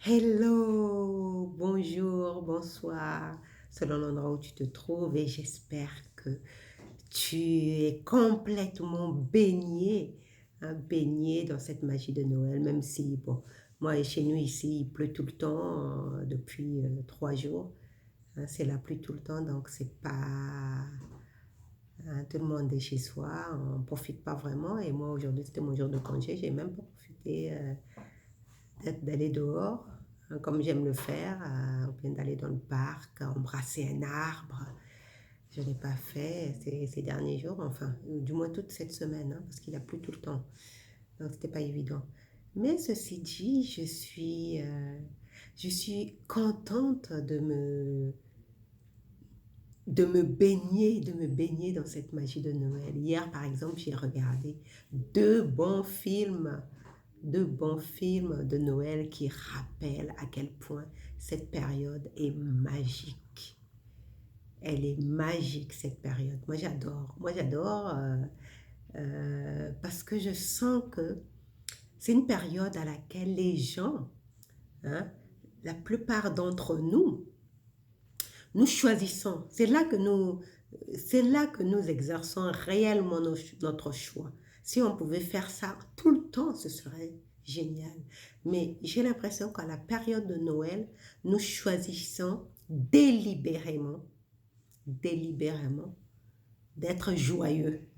Hello, bonjour, bonsoir, selon l'endroit où tu te trouves et j'espère que tu es complètement baigné, hein, baigné dans cette magie de Noël, même si, bon, moi chez nous ici, il pleut tout le temps depuis 3 jours, hein, c'est la pluie tout le temps, donc c'est pas, hein, tout le monde est chez soi, on ne profite pas vraiment et moi aujourd'hui c'était mon jour de congé, j'ai même pas profité d'aller dehors, hein, comme j'aime le faire, ou bien d'aller dans le parc, embrasser un arbre. Je ne l'ai pas fait ces derniers jours, enfin, du moins toute cette semaine, hein, parce qu'il a plu tout le temps. Donc, c'était pas évident. Mais ceci dit, je suis contente de me baigner dans cette magie de Noël. Hier, par exemple, j'ai regardé deux bons films de bons films de Noël qui rappellent à quel point cette période est magique. Elle est magique, cette période. Moi, j'adore. Moi, j'adore parce que je sens que c'est une période à laquelle les gens, hein, la plupart d'entre nous, nous choisissons. C'est là que nous exerçons réellement notre choix. Si on pouvait faire ça tout le temps, ce serait génial. Mais j'ai l'impression qu'à la période de Noël, nous choisissons délibérément, délibérément, d'être joyeux.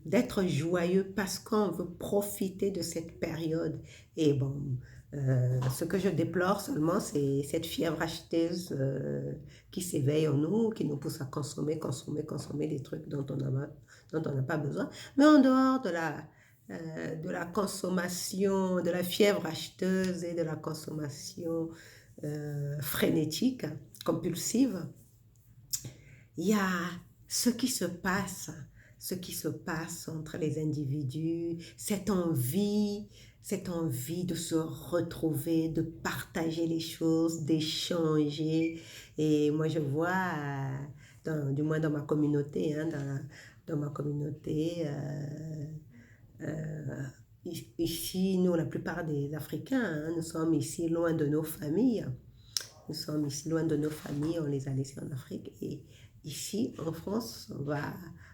D'être joyeux parce qu'on veut profiter de cette période. Et bon, ce que je déplore seulement, c'est cette fièvre acheteuse qui s'éveille en nous, qui nous pousse à consommer, consommer, consommer des trucs dont on n'a pas besoin. Mais en dehors de la consommation, de la fièvre acheteuse et de la consommation frénétique, compulsive, il y a ce qui se passe, ce qui se passe entre les individus, cette envie de se retrouver, de partager les choses, d'échanger. Et moi, je vois, du moins dans ma communauté, hein, dans ma communauté, euh, ici, nous, la plupart des Africains, hein, nous sommes ici loin de nos familles. Nous sommes ici loin de nos familles, on les a laissés en Afrique. Et ici, en France,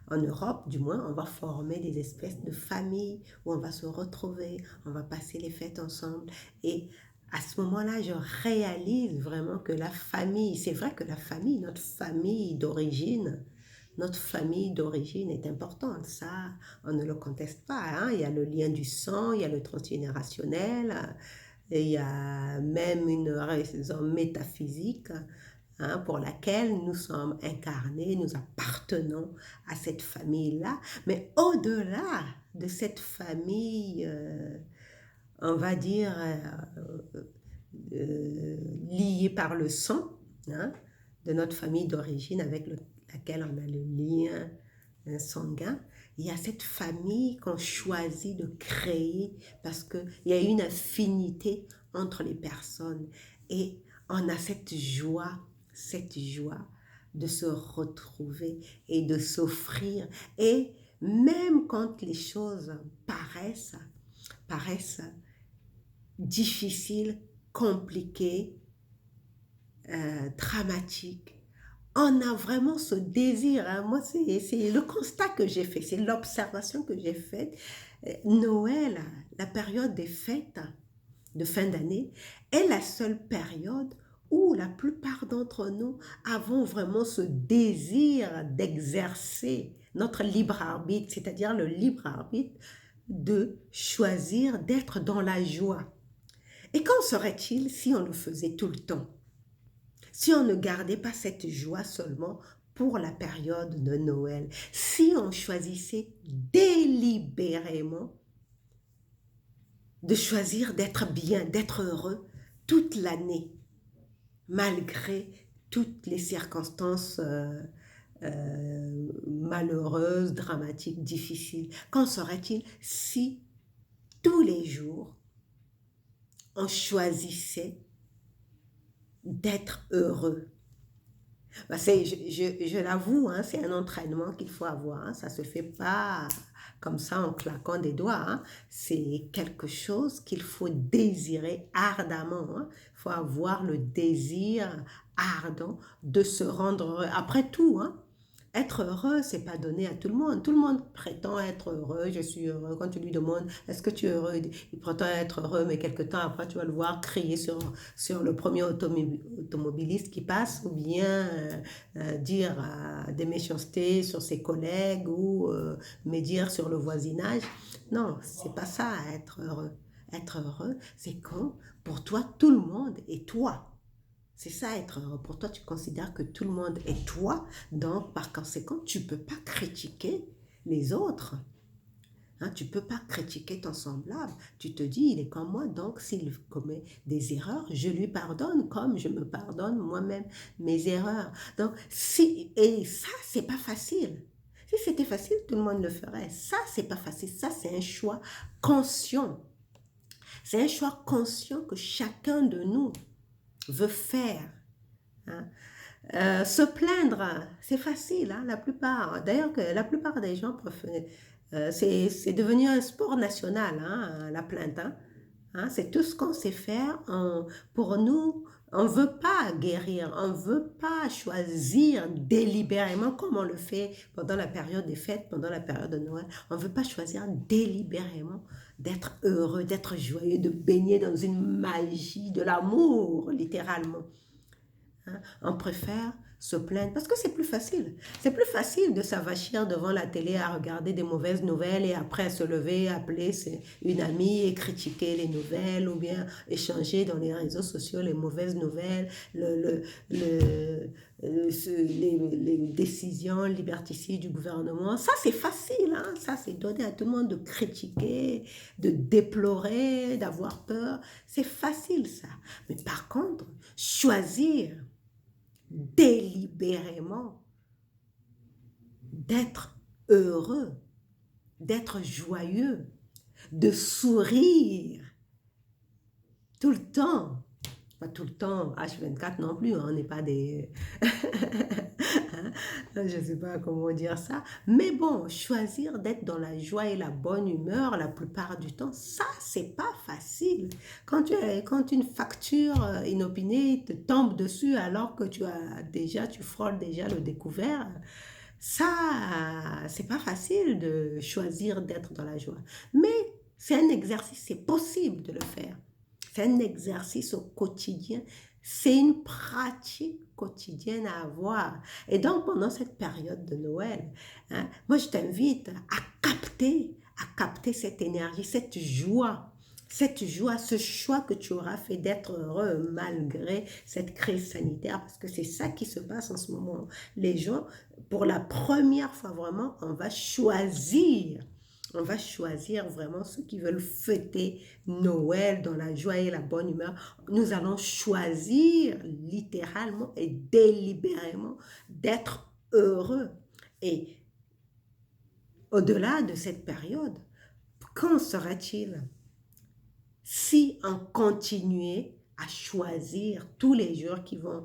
en Europe du moins, on va former des espèces de familles où on va se retrouver, on va passer les fêtes ensemble. Et à ce moment-là, je réalise vraiment que la famille, c'est vrai que la famille, notre famille d'origine est importante, ça, on ne le conteste pas, hein. Il y a le lien du sang, il y a le transgénérationnel, et il y a même une raison métaphysique, hein, pour laquelle nous sommes incarnés, nous appartenons à cette famille-là. Mais au-delà de cette famille, on va dire, liée par le sang, hein, de notre famille d'origine avec laquelle on a le lien sanguin, il y a cette famille qu'on choisit de créer parce qu'il y a une affinité entre les personnes et on a cette joie de se retrouver et de s'offrir. Et même quand les choses paraissent difficiles, compliquées, dramatiques, on a vraiment ce désir, hein. Moi, c'est le constat que j'ai fait, c'est l'observation que j'ai faite. Noël, la période des fêtes de fin d'année, est la seule période où la plupart d'entre nous avons vraiment ce désir d'exercer notre libre arbitre, c'est-à-dire le libre arbitre de choisir d'être dans la joie. Et qu'en serait-il si on le faisait tout le temps? Si on ne gardait pas cette joie seulement pour la période de Noël, si on choisissait délibérément de choisir d'être bien, d'être heureux toute l'année, malgré toutes les circonstances malheureuses, dramatiques, difficiles. Qu'en serait-il si tous les jours, on choisissait d'être heureux? Bah, je l'avoue, hein, c'est un entraînement qu'il faut avoir. Hein, ça ne se fait pas comme ça en claquant des doigts. Hein. C'est quelque chose qu'il faut désirer ardemment. Hein. Il faut avoir le désir ardent de se rendre heureux. Après tout, hein, être heureux, c'est pas donné à tout le monde. Tout le monde prétend être heureux. Je suis heureux. Quand tu lui demandes, est-ce que tu es heureux? Il prétend être heureux, mais quelque temps après, tu vas le voir crier sur le premier automobiliste qui passe ou bien dire des méchancetés sur ses collègues ou médire sur le voisinage. Non, c'est pas ça, être heureux. Être heureux, c'est quand pour toi, tout le monde est toi. C'est ça être heureux. Pour toi, tu considères que tout le monde est toi, donc par conséquent, tu ne peux pas critiquer les autres. Hein, tu ne peux pas critiquer ton semblable. Tu te dis, il est comme moi, donc s'il commet des erreurs, je lui pardonne comme je me pardonne moi-même mes erreurs. Donc, et ça, c'est pas facile. Si c'était facile, tout le monde le ferait. Ça, c'est pas facile. Ça, c'est un choix conscient. C'est un choix conscient que chacun de nous veut faire. Hein. Se plaindre, c'est facile, hein, la plupart. D'ailleurs, la plupart des gens préfèrent. C'est devenu un sport national, hein, la plainte. Hein. Hein, c'est tout ce qu'on sait faire. Pour nous, on ne veut pas guérir, on ne veut pas choisir délibérément comme on le fait pendant la période des fêtes, pendant la période de Noël. On ne veut pas choisir délibérément d'être heureux, d'être joyeux, de baigner dans une magie de l'amour, littéralement. Hein. On préfère se plaindre parce que c'est plus facile. C'est plus facile de s'avachir devant la télé à regarder des mauvaises nouvelles et après se lever, appeler une amie et critiquer les nouvelles ou bien échanger dans les réseaux sociaux les mauvaises nouvelles, les décisions liberticides du gouvernement. Ça, c'est facile. Hein? Ça, c'est donné à tout le monde de critiquer, de déplorer, d'avoir peur. C'est facile, ça. Mais par contre, choisir délibérément d'être heureux, d'être joyeux, de sourire tout le temps. Pas tout le temps, H24 non plus, hein, on n'est pas des... Je ne sais pas comment dire ça. Mais bon, choisir d'être dans la joie et la bonne humeur la plupart du temps, ça, c'est pas facile. Quand une facture inopinée te tombe dessus alors que tu frôles déjà le découvert, ça, c'est pas facile de choisir d'être dans la joie. Mais c'est un exercice, c'est possible de le faire. C'est un exercice au quotidien. C'est une pratique quotidienne à avoir. Et donc, pendant cette période de Noël, hein, moi, je t'invite à capter cette énergie, cette joie, ce choix que tu auras fait d'être heureux malgré cette crise sanitaire, parce que c'est ça qui se passe en ce moment. Les gens, pour la première fois vraiment, on va choisir vraiment ceux qui veulent fêter Noël dans la joie et la bonne humeur. Nous allons choisir littéralement et délibérément d'être heureux. Et au-delà de cette période, qu'en serait-il si on continuait à choisir tous les jours qui vont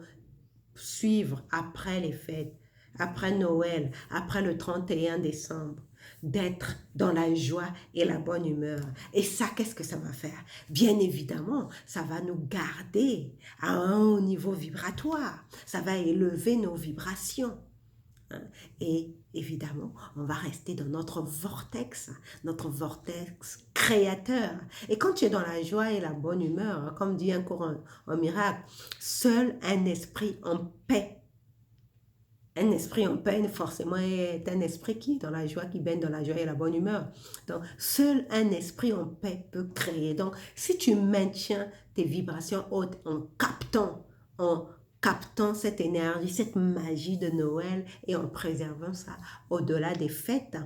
suivre après les fêtes, après Noël, après le 31 décembre, d'être dans la joie et la bonne humeur. Et ça, qu'est-ce que ça va faire? Bien évidemment, ça va nous garder à un haut niveau vibratoire. Ça va élever nos vibrations. Et évidemment, on va rester dans notre vortex créateur. Et quand tu es dans la joie et la bonne humeur, comme dit un courant en miracle, seul un esprit en paix. Un esprit en paix, forcément, est un esprit qui est dans la joie, qui baigne dans la joie et la bonne humeur. Donc, seul un esprit en paix peut créer. Donc, si tu maintiens tes vibrations hautes en captant cette énergie, cette magie de Noël et en préservant ça au-delà des fêtes,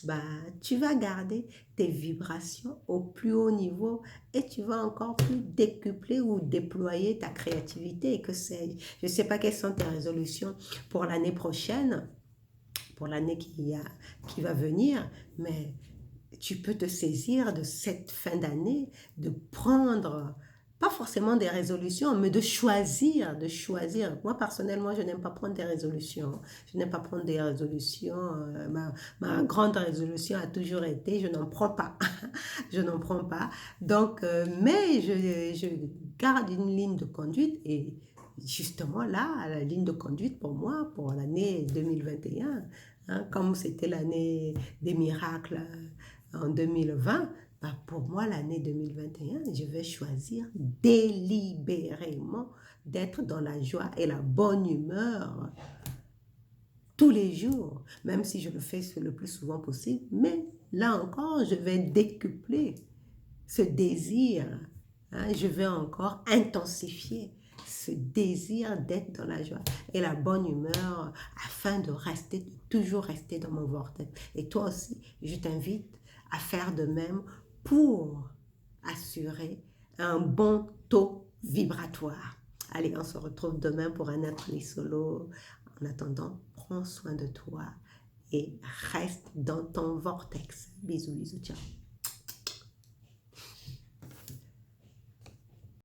bah, tu vas garder tes vibrations au plus haut niveau et tu vas encore plus décupler ou déployer ta créativité et que sais-je. Je ne sais pas quelles sont tes résolutions pour l'année prochaine, pour l'année qui va venir, mais tu peux te saisir de cette fin d'année, de prendre pas forcément des résolutions, mais de choisir, de choisir. Moi, personnellement, je n'aime pas prendre des résolutions. Je n'aime pas prendre des résolutions. Ma grande résolution a toujours été, je n'en prends pas. Je n'en prends pas. Donc, mais je garde une ligne de conduite et justement là, la ligne de conduite pour moi, pour l'année 2021, hein, comme c'était l'année des miracles en 2020, bah pour moi, l'année 2021, je vais choisir délibérément d'être dans la joie et la bonne humeur tous les jours, même si je le fais le plus souvent possible. Mais là encore, je vais décupler ce désir, hein, je vais encore intensifier ce désir d'être dans la joie et la bonne humeur afin de rester, toujours rester dans mon vortex. Et toi aussi, je t'invite à faire de même pour assurer un bon taux vibratoire. Allez, on se retrouve demain pour un atelier solo. En attendant, prends soin de toi et reste dans ton vortex. Bisous, bisous, ciao.